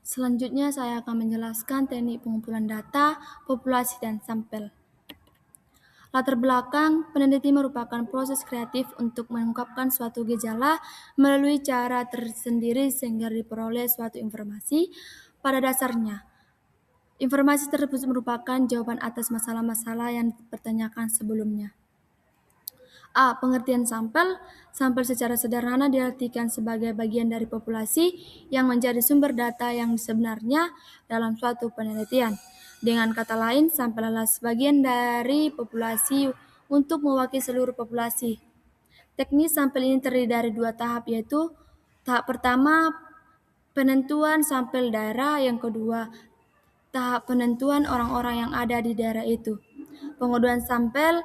Selanjutnya saya akan menjelaskan teknik pengumpulan data, populasi, dan sampel. Latar belakang, peneliti merupakan proses kreatif untuk mengungkapkan suatu gejala melalui cara tersendiri sehingga diperoleh suatu informasi. Pada dasarnya, informasi tersebut merupakan jawaban atas masalah-masalah yang dipertanyakan sebelumnya. A. Pengertian sampel. Sampel secara sederhana diartikan sebagai bagian dari populasi yang menjadi sumber data yang sebenarnya dalam suatu penelitian. Dengan kata lain, sampel adalah sebagian dari populasi untuk mewakili seluruh populasi. Teknis sampel ini terdiri dari dua tahap, yaitu tahap pertama, penentuan sampel daerah, yang kedua, tahap penentuan orang-orang yang ada di daerah itu. Pengunduhan sampel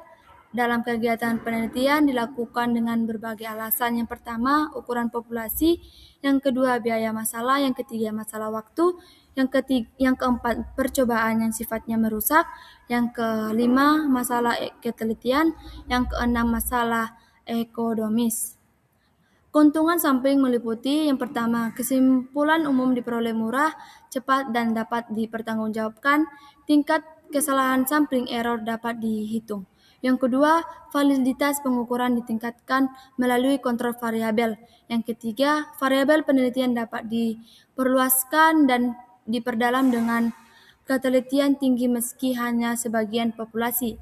dalam kegiatan penelitian dilakukan dengan berbagai alasan. Yang pertama, ukuran populasi. Yang kedua, biaya masalah. Yang ketiga, masalah waktu. Yang keempat, percobaan yang sifatnya merusak. Yang kelima, masalah ketelitian. Yang keenam, masalah ekonomis. Keuntungan sampling meliputi yang pertama, kesimpulan umum diperoleh murah, cepat, dan dapat dipertanggungjawabkan. Tingkat kesalahan sampling error dapat dihitung. Yang kedua, validitas pengukuran ditingkatkan melalui kontrol variabel. Yang ketiga, variabel penelitian dapat diperluaskan dan diperdalam dengan ketelitian tinggi meski hanya sebagian populasi.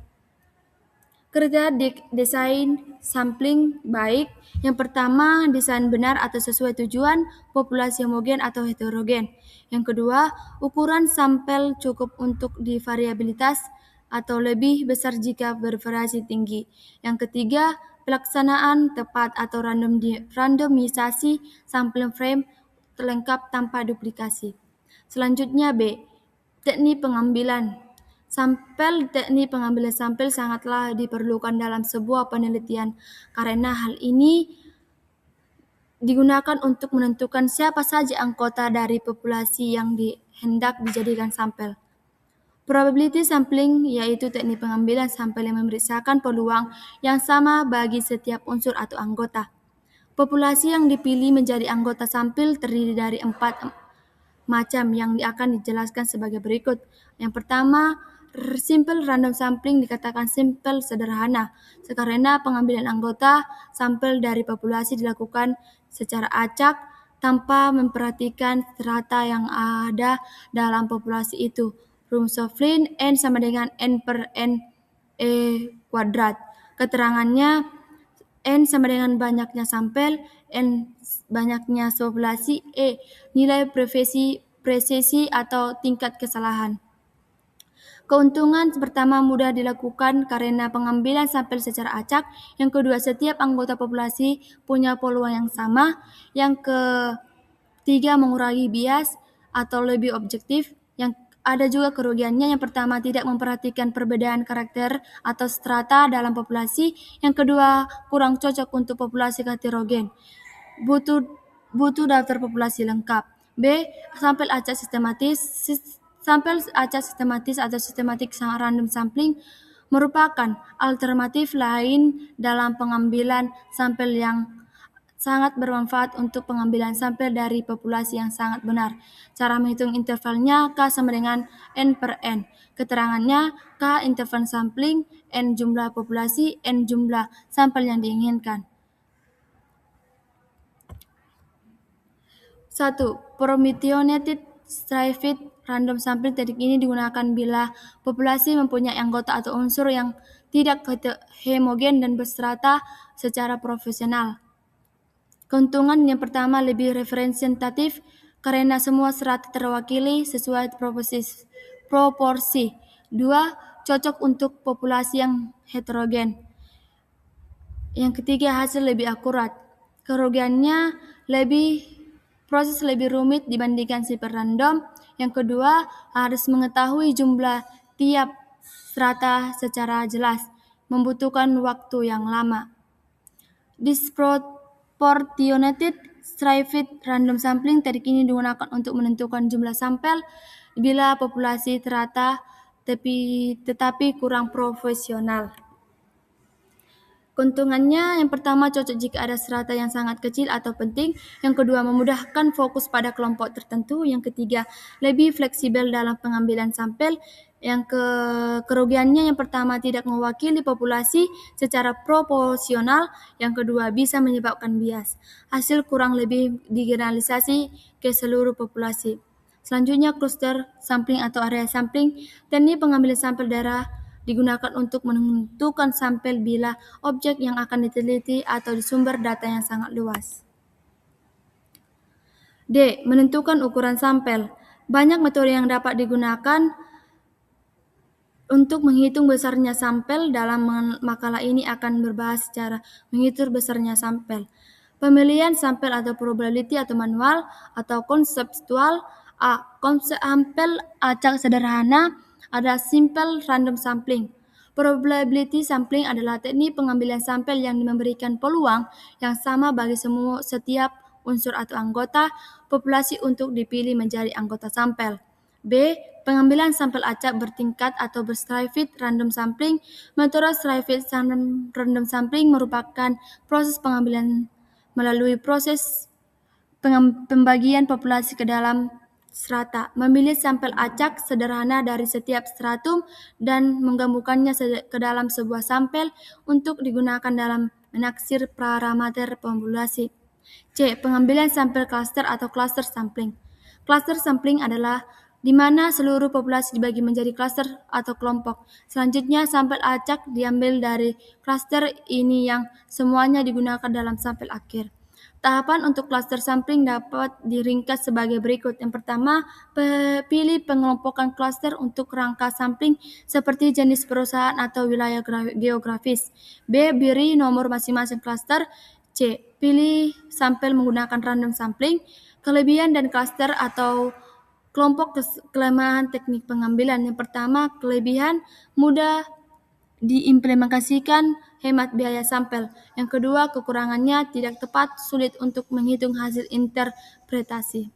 Kriteria desain sampling baik. Yang pertama, desain benar atau sesuai tujuan, populasi homogen atau heterogen. Yang kedua, ukuran sampel cukup untuk divariabilitas atau lebih besar jika bervariasi tinggi. Yang ketiga, pelaksanaan tepat atau randomisasi sampling frame lengkap tanpa duplikasi. Selanjutnya B, teknik pengambilan sampel. Teknik pengambilan sampel sangatlah diperlukan dalam sebuah penelitian karena hal ini digunakan untuk menentukan siapa saja anggota dari populasi yang hendak dijadikan sampel. Probability sampling yaitu teknik pengambilan sampel yang memeriksakan peluang yang sama bagi setiap unsur atau anggota. Populasi yang dipilih menjadi anggota sampel terdiri dari 4 macam yang akan dijelaskan sebagai berikut. Yang pertama, simple random sampling dikatakan simple sederhana, karena pengambilan anggota sampel dari populasi dilakukan secara acak tanpa memperhatikan strata yang ada dalam populasi itu. Rumsfeld N sama dengan N per N kuadrat. Keterangannya, N sama dengan banyaknya sampel, N banyaknya populasi, nilai presisi atau tingkat kesalahan. Keuntungan pertama, mudah dilakukan karena pengambilan sampel secara acak. Yang kedua, setiap anggota populasi punya peluang yang sama. Yang ketiga, mengurangi bias atau lebih objektif. Yang ada juga kerugiannya. Yang pertama, tidak memperhatikan perbedaan karakter atau strata dalam populasi. Yang kedua, kurang cocok untuk populasi heterogen. Butuh daftar populasi lengkap. B. Sampel acak sistematis. Sampel acak sistematis atau systematic random sampling merupakan alternatif lain dalam pengambilan sampel yang sangat bermanfaat untuk pengambilan sampel dari populasi yang sangat benar. Cara menghitung intervalnya K sama dengan N per N. Keterangannya, K interval sampling, N jumlah populasi, N jumlah sampel yang diinginkan. 1. Permutated stratified random sampling. Teknik ini digunakan bila populasi mempunyai anggota atau unsur yang tidak homogen dan berstrata secara profesional. Keuntungan yang pertama, lebih representatif karena semua strata terwakili sesuai proporsi. 2. Cocok untuk populasi yang heterogen. Yang ketiga, hasil lebih akurat. Kerugiannya, proses lebih rumit dibandingkan sifat random. Yang kedua, harus mengetahui jumlah tiap strata secara jelas, membutuhkan waktu yang lama. Disproportionate stratified random sampling. Teknik ini digunakan untuk menentukan jumlah sampel bila populasi terata tetapi kurang profesional. Keuntungannya, yang pertama cocok jika ada strata yang sangat kecil atau penting. Yang kedua, memudahkan fokus pada kelompok tertentu. Yang ketiga, lebih fleksibel dalam pengambilan sampel. Yang kerugiannya, yang pertama tidak mewakili populasi secara proporsional. Yang kedua, bisa menyebabkan bias. Hasil kurang lebih digeneralisasi ke seluruh populasi. Selanjutnya, cluster sampling atau area sampling. Teknik pengambilan sampel darah digunakan untuk menentukan sampel bila objek yang akan diteliti atau di sumber data yang sangat luas. D. Menentukan ukuran sampel. Banyak metode yang dapat digunakan untuk menghitung besarnya sampel. Dalam makalah ini akan berbahas cara menghitung besarnya sampel. Pemilihan sampel atau probability atau manual atau konseptual. A. Konsep sampel acak sederhana ada simple random sampling. Probability sampling adalah teknik pengambilan sampel yang memberikan peluang yang sama bagi setiap unsur atau anggota populasi untuk dipilih menjadi anggota sampel. B. Pengambilan sampel acak bertingkat atau stratified random sampling. Metode stratified random sampling merupakan proses pengambilan melalui proses pembagian populasi ke dalam strata, memilih sampel acak sederhana dari setiap stratum dan menggabungkannya ke dalam sebuah sampel untuk digunakan dalam menaksir parameter populasi. C. Pengambilan sampel cluster atau cluster sampling. Cluster sampling adalah di mana seluruh populasi dibagi menjadi cluster atau kelompok. Selanjutnya, sampel acak diambil dari cluster ini yang semuanya digunakan dalam sampel akhir. Tahapan untuk cluster sampling dapat diringkas sebagai berikut. Yang pertama, pilih pengelompokan cluster untuk rangka sampling seperti jenis perusahaan atau wilayah geografis. B. Beri nomor masing-masing cluster. C. Pilih sampel menggunakan random sampling. Kelebihan dan cluster atau kelompok kelemahan teknik pengambilan. Yang pertama, kelebihan mudah diimplementasikan, hemat biaya sampel. Yang kedua, kekurangannya tidak tepat, sulit untuk menghitung hasil interpretasi.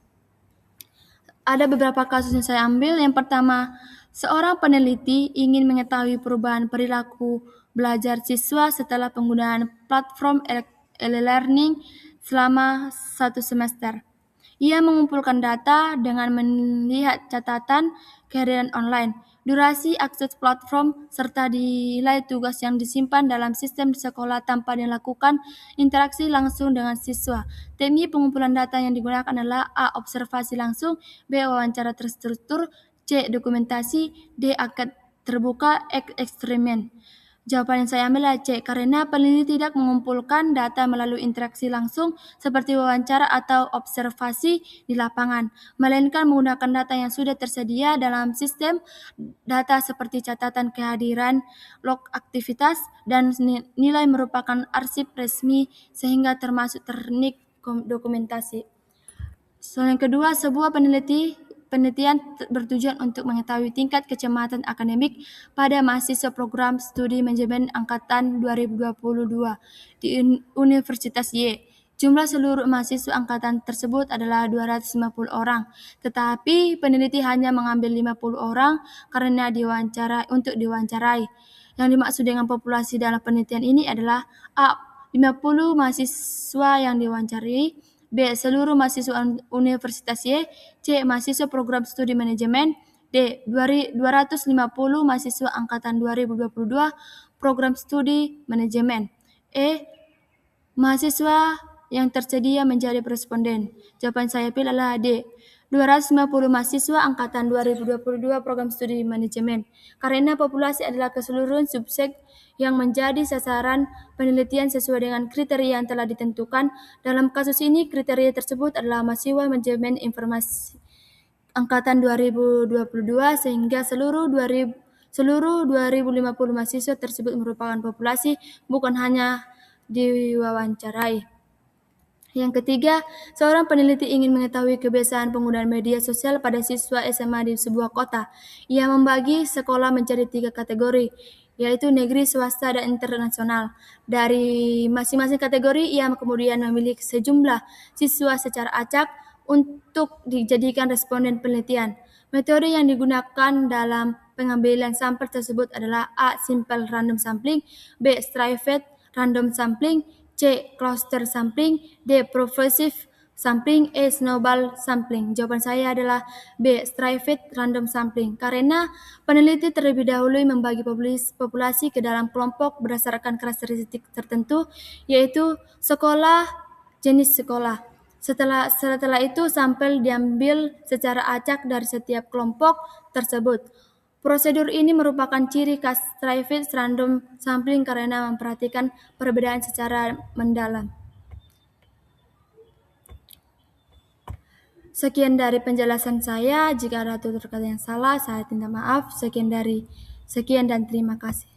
Ada beberapa kasus yang saya ambil. Yang pertama, seorang peneliti ingin mengetahui perubahan perilaku belajar siswa setelah penggunaan platform e-learning selama 1 semester. Ia mengumpulkan data dengan melihat catatan kehadiran online, durasi akses platform, serta nilai tugas yang disimpan dalam sistem di sekolah tanpa dilakukan interaksi langsung dengan siswa. Teknik pengumpulan data yang digunakan adalah A. Observasi langsung, B. Wawancara terstruktur, C. Dokumentasi, D. Akad terbuka, eksperimen. Jawaban yang saya ambil adalah C, karena peneliti tidak mengumpulkan data melalui interaksi langsung seperti wawancara atau observasi di lapangan, melainkan menggunakan data yang sudah tersedia dalam sistem data seperti catatan kehadiran, log aktivitas, dan nilai merupakan arsip resmi sehingga termasuk teknik dokumentasi. Soal yang kedua, sebuah penelitian bertujuan untuk mengetahui tingkat kecermatan akademik pada mahasiswa program studi manajemen angkatan 2022 di Universitas Y. Jumlah seluruh mahasiswa angkatan tersebut adalah 250 orang, tetapi peneliti hanya mengambil 50 orang karena untuk diwawancarai. Yang dimaksud dengan populasi dalam penelitian ini adalah A. 50 mahasiswa yang diwawancarai, B. Seluruh mahasiswa Universitas Y. C. Mahasiswa program studi manajemen. D. 250 mahasiswa angkatan 2022 program studi manajemen. E. Mahasiswa yang tersedia menjadi responden. Jawaban saya pilih adalah D. 250 mahasiswa angkatan 2022 program studi manajemen. Karena populasi adalah keseluruhan subjek yang menjadi sasaran penelitian sesuai dengan kriteria yang telah ditentukan. Dalam kasus ini, kriteria tersebut adalah mahasiswa manajemen informasi angkatan 2022 sehingga seluruh 2050 mahasiswa tersebut merupakan populasi, bukan hanya diwawancarai. Yang ketiga, seorang peneliti ingin mengetahui kebiasaan penggunaan media sosial pada siswa SMA di sebuah kota. Ia membagi sekolah menjadi 3 kategori, yaitu negeri, swasta, dan internasional. Dari masing-masing kategori, ia kemudian memilih sejumlah siswa secara acak untuk dijadikan responden penelitian. Metode yang digunakan dalam pengambilan sampel tersebut adalah A. Simple random sampling, B. Stratified random sampling, C. cluster sampling, D. progressive sampling, E. snowball sampling. Jawaban saya adalah B. stratified random sampling. Karena peneliti terlebih dahulu membagi populasi ke dalam kelompok berdasarkan karakteristik tertentu, yaitu sekolah, jenis sekolah. Setelah itu sampel diambil secara acak dari setiap kelompok tersebut. Prosedur ini merupakan ciri khas stratified random sampling karena memperhatikan perbedaan secara mendalam. Sekian dari penjelasan saya. Jika ada tutur kata yang salah, saya minta maaf. Sekian dan terima kasih.